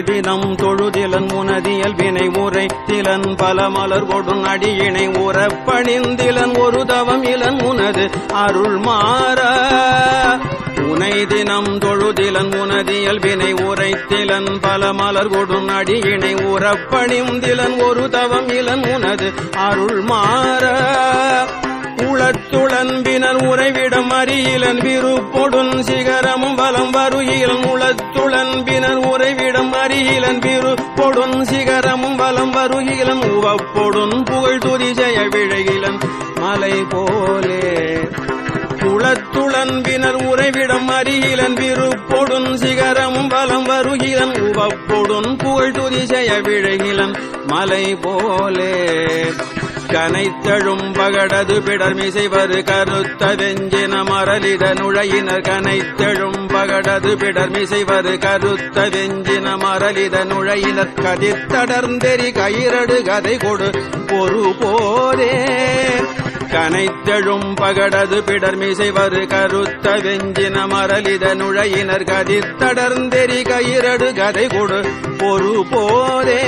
தினம் தொழுதிலன் முனதியல் வினை உரை திலன் பல மலர் கொடும் அடியினை உறப்பணிந்திலன் ஒரு தவம் இலன் உனது அருள் மாற உனை தினம் தொழுதிலன் முனதியல் வினை உரைத்திலன் பல மலர் கொடும் அடியினை உறப்பணிந்திலன் ஒரு தவம் இலன் உனது அருள் மாற உளத்துளன்பினர் உறைவிடம் அறியிலன் விருப்பொடுன் சிகரமும் வலம் வருகிலன் உளத்துளன்பினர் உறைவிடம் அறியிலன் விருப்பொடுன் சிகரமும் வலம் வருகிலன் உவப்பொடுன் புகழ் துதிசெய விழைகிலன் மலை போலே உளத்துளன்பினர் உறைவிடம் அறிகிலன் விருப்பொடுன் சிகரமும் வலம் வருகிலன் உவப்பொடுன் புகழ் துதிசெய விழைகிலன் மலை போலே கனைத்தழும் பகடது பிடர்மிசைவரு கருத்த வெஞ்சின மரலிட நுழையினர் கனைத்தழும் பகடது பிடர்மிசைவரு கருத்த வெஞ்சின மரலிட நுழையினர் கதிர்த்தடர்ந்தெறி கயிரடு கதை கொடு பொறு போரே கனைத்தழும் பகடது பிடர்மிசைவரு கருத்த வெஞ்சின மரலிட நுழையினர் கதிர்த்தடர்ந்தெறி கயிரடு கதை கொடு பொறு போரே